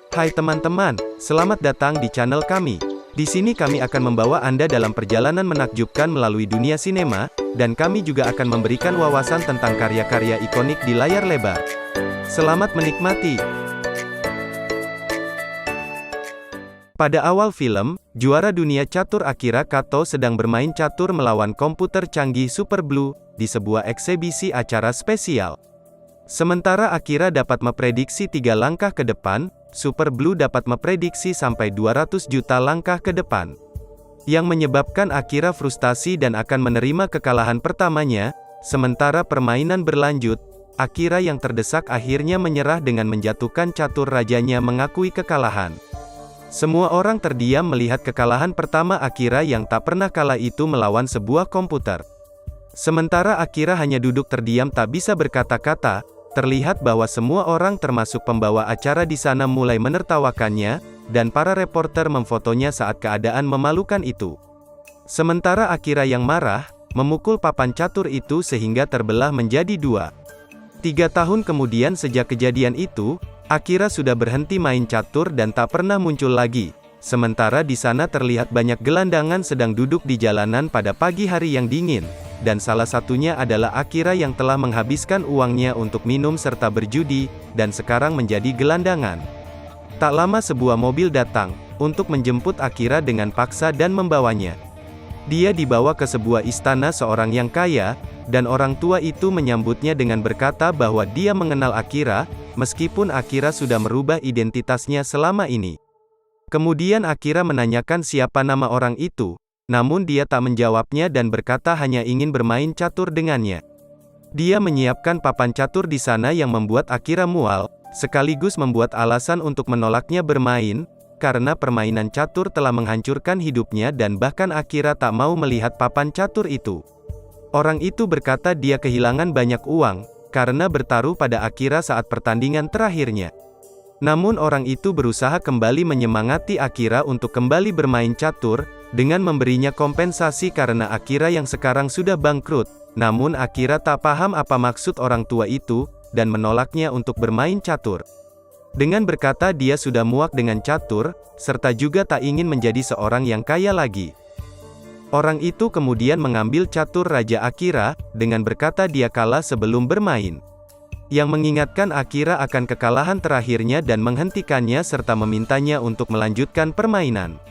Hai teman-teman, selamat datang di channel kami. Di sini kami akan membawa Anda dalam perjalanan menakjubkan melalui dunia sinema, dan kami juga akan memberikan wawasan tentang karya-karya ikonik di layar lebar. Selamat menikmati. Pada awal film, juara dunia catur Akira Kato sedang bermain catur melawan komputer canggih Super Blue, di sebuah eksebisi acara spesial. Sementara Akira dapat memprediksi 3 langkah ke depan, Super Blue dapat memprediksi sampai 200 juta langkah ke depan. Yang menyebabkan Akira frustasi dan akan menerima kekalahan pertamanya, sementara permainan berlanjut, Akira yang terdesak akhirnya menyerah dengan menjatuhkan catur rajanya mengakui kekalahan. Semua orang terdiam melihat kekalahan pertama Akira yang tak pernah kalah itu melawan sebuah komputer. Sementara Akira hanya duduk terdiam tak bisa berkata-kata, terlihat bahwa semua orang termasuk pembawa acara di sana mulai menertawakannya, dan para reporter memfotonya saat keadaan memalukan itu. Sementara Akira yang marah, memukul papan catur itu sehingga terbelah menjadi 2. 3 tahun kemudian sejak kejadian itu, Akira sudah berhenti main catur dan tak pernah muncul lagi. Sementara di sana terlihat banyak gelandangan sedang duduk di jalanan pada pagi hari yang dingin, dan salah satunya adalah Akira yang telah menghabiskan uangnya untuk minum serta berjudi, dan sekarang menjadi gelandangan. Tak lama sebuah mobil datang, untuk menjemput Akira dengan paksa dan membawanya. Dia dibawa ke sebuah istana seorang yang kaya, dan orang tua itu menyambutnya dengan berkata bahwa dia mengenal Akira, meskipun Akira sudah merubah identitasnya selama ini. Kemudian Akira menanyakan siapa nama orang itu, namun dia tak menjawabnya dan berkata hanya ingin bermain catur dengannya. Dia menyiapkan papan catur di sana yang membuat Akira mual, sekaligus membuat alasan untuk menolaknya bermain, karena permainan catur telah menghancurkan hidupnya dan bahkan Akira tak mau melihat papan catur itu. Orang itu berkata dia kehilangan banyak uang, karena bertaruh pada Akira saat pertandingan terakhirnya. Namun orang itu berusaha kembali menyemangati Akira untuk kembali bermain catur, dengan memberinya kompensasi karena Akira yang sekarang sudah bangkrut. Namun Akira tak paham apa maksud orang tua itu, dan menolaknya untuk bermain catur. Dengan berkata dia sudah muak dengan catur, serta juga tak ingin menjadi seorang yang kaya lagi. Orang itu kemudian mengambil catur Raja Akira, dengan berkata dia kalah sebelum bermain. Yang mengingatkan Akira akan kekalahan terakhirnya dan menghentikannya serta memintanya untuk melanjutkan permainan.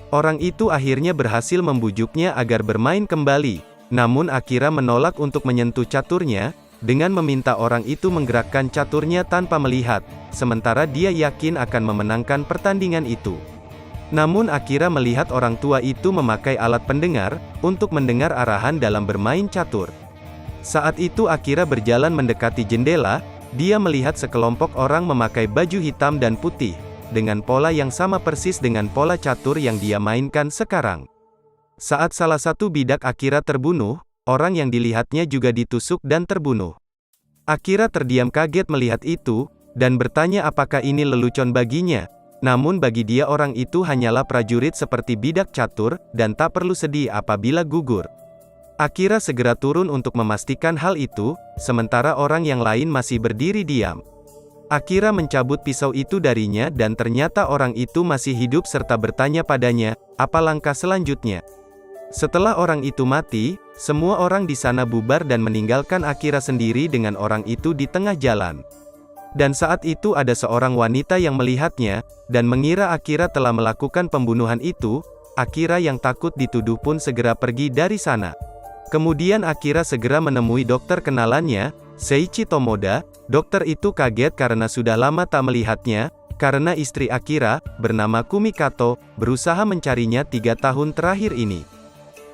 Orang itu akhirnya berhasil membujuknya agar bermain kembali, namun Akira menolak untuk menyentuh caturnya, dengan meminta orang itu menggerakkan caturnya tanpa melihat, sementara dia yakin akan memenangkan pertandingan itu. Namun Akira melihat orang tua itu memakai alat pendengar, untuk mendengar arahan dalam bermain catur. Saat itu Akira berjalan mendekati jendela, dia melihat sekelompok orang memakai baju hitam dan putih, dengan pola yang sama persis dengan pola catur yang dia mainkan sekarang. Saat salah satu bidak Akira terbunuh, orang yang dilihatnya juga ditusuk dan terbunuh. Akira terdiam kaget melihat itu, dan bertanya apakah ini lelucon baginya. Namun bagi dia orang itu hanyalah prajurit seperti bidak catur, dan tak perlu sedih apabila gugur. Akira segera turun untuk memastikan hal itu, sementara orang yang lain masih berdiri diam. Akira mencabut pisau itu darinya dan ternyata orang itu masih hidup serta bertanya padanya, apa langkah selanjutnya. Setelah orang itu mati, semua orang di sana bubar dan meninggalkan Akira sendiri dengan orang itu di tengah jalan. Dan saat itu ada seorang wanita yang melihatnya, dan mengira Akira telah melakukan pembunuhan itu. Akira yang takut dituduh pun segera pergi dari sana. Kemudian Akira segera menemui dokter kenalannya, Seiichi Tomoda. Dokter itu kaget karena sudah lama tak melihatnya, karena istri Akira, bernama Kumi Kato, berusaha mencarinya 3 tahun terakhir ini.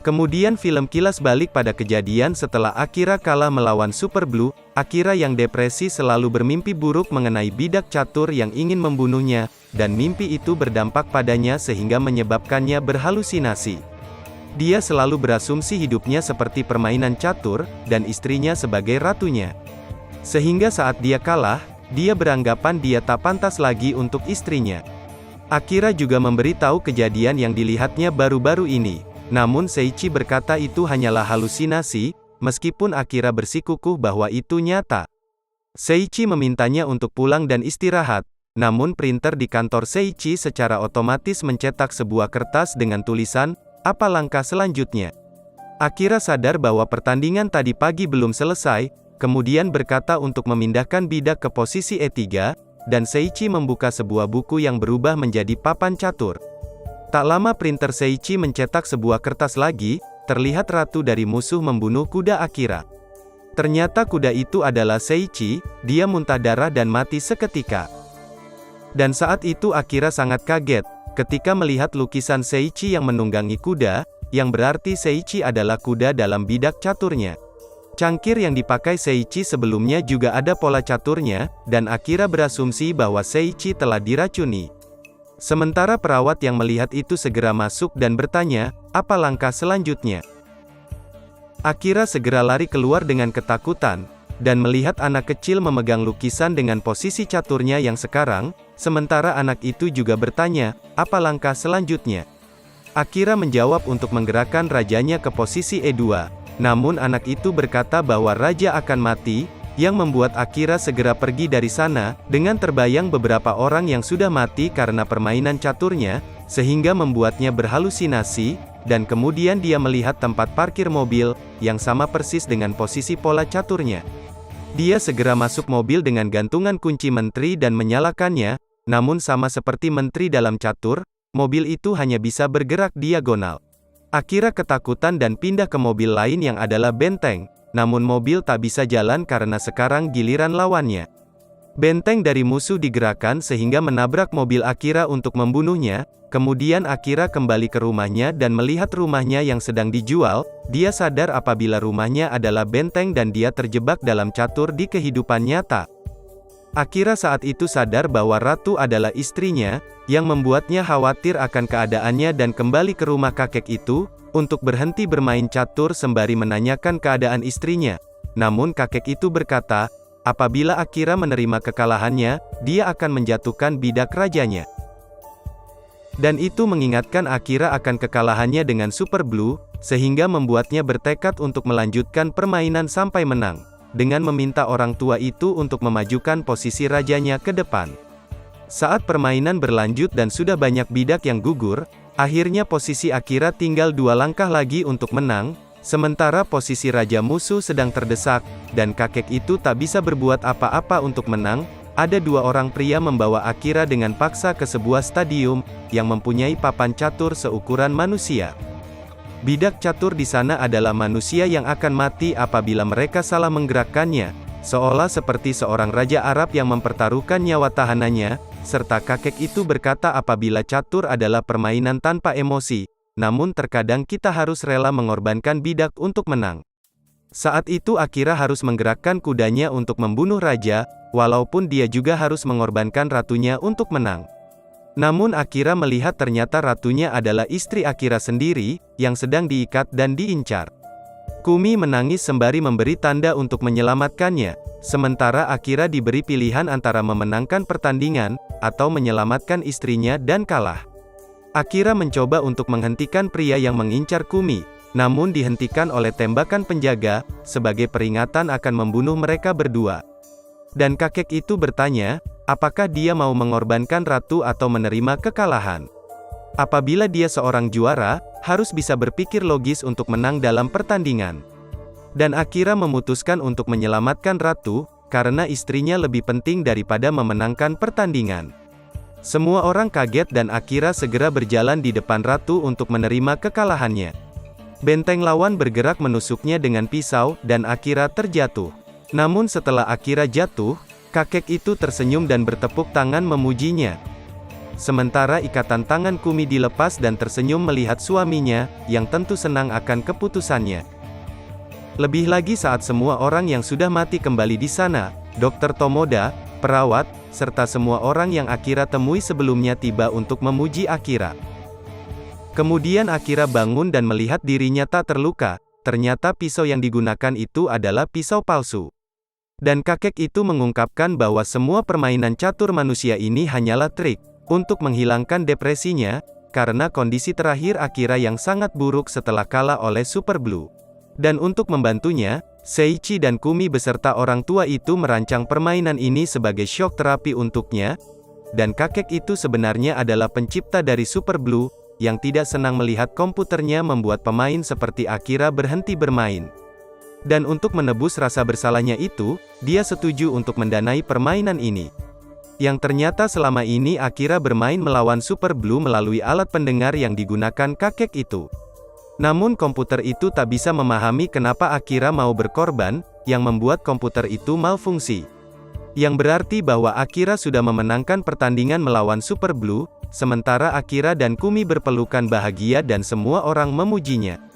Kemudian film kilas balik pada kejadian setelah Akira kalah melawan Super Blue. Akira yang depresi selalu bermimpi buruk mengenai bidak catur yang ingin membunuhnya, dan mimpi itu berdampak padanya sehingga menyebabkannya berhalusinasi. Dia selalu berasumsi hidupnya seperti permainan catur, dan istrinya sebagai ratunya. Sehingga saat dia kalah, dia beranggapan dia tak pantas lagi untuk istrinya. Akira juga memberitahu kejadian yang dilihatnya baru-baru ini. Namun Seiichi berkata itu hanyalah halusinasi, meskipun Akira bersikukuh bahwa itu nyata. Seiichi memintanya untuk pulang dan istirahat, namun printer di kantor Seiichi secara otomatis mencetak sebuah kertas dengan tulisan, "Apa langkah selanjutnya?" Akira sadar bahwa pertandingan tadi pagi belum selesai, kemudian berkata untuk memindahkan bidak ke posisi E3, dan Seiichi membuka sebuah buku yang berubah menjadi papan catur. Tak lama printer Seiichi mencetak sebuah kertas lagi, terlihat ratu dari musuh membunuh kuda Akira. Ternyata kuda itu adalah Seiichi, dia muntah darah dan mati seketika. Dan saat itu Akira sangat kaget, ketika melihat lukisan Seiichi yang menunggangi kuda, yang berarti Seiichi adalah kuda dalam bidak caturnya. Cangkir yang dipakai Seiichi sebelumnya juga ada pola caturnya, dan Akira berasumsi bahwa Seiichi telah diracuni. Sementara perawat yang melihat itu segera masuk dan bertanya, "Apa langkah selanjutnya?" Akira segera lari keluar dengan ketakutan, dan melihat anak kecil memegang lukisan dengan posisi caturnya yang sekarang, sementara anak itu juga bertanya, "Apa langkah selanjutnya?" Akira menjawab untuk menggerakkan rajanya ke posisi E2, namun anak itu berkata bahwa raja akan mati, yang membuat Akira segera pergi dari sana, dengan terbayang beberapa orang yang sudah mati karena permainan caturnya, sehingga membuatnya berhalusinasi, dan kemudian dia melihat tempat parkir mobil, yang sama persis dengan posisi pola caturnya. Dia segera masuk mobil dengan gantungan kunci menteri dan menyalakannya, namun sama seperti menteri dalam catur, mobil itu hanya bisa bergerak diagonal. Akira ketakutan dan pindah ke mobil lain yang adalah benteng. Namun mobil tak bisa jalan karena sekarang giliran lawannya. Benteng dari musuh digerakkan sehingga menabrak mobil Akira untuk membunuhnya, kemudian Akira kembali ke rumahnya dan melihat rumahnya yang sedang dijual, dia sadar apabila rumahnya adalah benteng dan dia terjebak dalam catur di kehidupan nyata. Akira saat itu sadar bahwa ratu adalah istrinya, yang membuatnya khawatir akan keadaannya dan kembali ke rumah kakek itu, untuk berhenti bermain catur sembari menanyakan keadaan istrinya. Namun kakek itu berkata, apabila Akira menerima kekalahannya, dia akan menjatuhkan bidak rajanya. Dan itu mengingatkan Akira akan kekalahannya dengan Super Blue, sehingga membuatnya bertekad untuk melanjutkan permainan sampai menang, dengan meminta orang tua itu untuk memajukan posisi rajanya ke depan. Saat permainan berlanjut dan sudah banyak bidak yang gugur, akhirnya posisi Akira tinggal 2 langkah lagi untuk menang, sementara posisi raja musuh sedang terdesak, dan kakek itu tak bisa berbuat apa-apa untuk menang. Ada 2 orang pria membawa Akira dengan paksa ke sebuah stadium, yang mempunyai papan catur seukuran manusia. Bidak catur di sana adalah manusia yang akan mati apabila mereka salah menggerakkannya, seolah seperti seorang raja Arab yang mempertaruhkan nyawa tahanannya, serta kakek itu berkata apabila catur adalah permainan tanpa emosi, namun terkadang kita harus rela mengorbankan bidak untuk menang. Saat itu Akira harus menggerakkan kudanya untuk membunuh raja, walaupun dia juga harus mengorbankan ratunya untuk menang. Namun Akira melihat ternyata ratunya adalah istri Akira sendiri, yang sedang diikat dan diincar. Kumi menangis sembari memberi tanda untuk menyelamatkannya, sementara Akira diberi pilihan antara memenangkan pertandingan, atau menyelamatkan istrinya dan kalah. Akira mencoba untuk menghentikan pria yang mengincar Kumi, namun dihentikan oleh tembakan penjaga, sebagai peringatan akan membunuh mereka berdua. Dan kakek itu bertanya, apakah dia mau mengorbankan ratu atau menerima kekalahan? Apabila dia seorang juara, harus bisa berpikir logis untuk menang dalam pertandingan. Dan Akira memutuskan untuk menyelamatkan ratu, karena istrinya lebih penting daripada memenangkan pertandingan. Semua orang kaget dan Akira segera berjalan di depan ratu untuk menerima kekalahannya. Benteng lawan bergerak menusuknya dengan pisau, dan Akira terjatuh. Namun setelah Akira jatuh, kakek itu tersenyum dan bertepuk tangan memujinya. Sementara ikatan tangan Kumi dilepas dan tersenyum melihat suaminya, yang tentu senang akan keputusannya. Lebih lagi saat semua orang yang sudah mati kembali di sana, Dr. Tomoda, perawat, serta semua orang yang Akira temui sebelumnya tiba untuk memuji Akira. Kemudian Akira bangun dan melihat dirinya tak terluka, ternyata pisau yang digunakan itu adalah pisau palsu. Dan kakek itu mengungkapkan bahwa semua permainan catur manusia ini hanyalah trik, untuk menghilangkan depresinya, karena kondisi terakhir Akira yang sangat buruk setelah kalah oleh Super Blue. Dan untuk membantunya, Seiichi dan Kumi beserta orang tua itu merancang permainan ini sebagai shock terapi untuknya. dan kakek itu sebenarnya adalah pencipta dari Super Blue, yang tidak senang melihat komputernya membuat pemain seperti Akira berhenti bermain. Dan untuk menebus rasa bersalahnya itu, dia setuju untuk mendanai permainan ini. Yang ternyata selama ini Akira bermain melawan Super Blue melalui alat pendengar yang digunakan kakek itu. Namun komputer itu tak bisa memahami kenapa Akira mau berkorban, yang membuat komputer itu malfungsi. Yang berarti bahwa Akira sudah memenangkan pertandingan melawan Super Blue, sementara Akira dan Kumi berpelukan bahagia dan semua orang memujinya.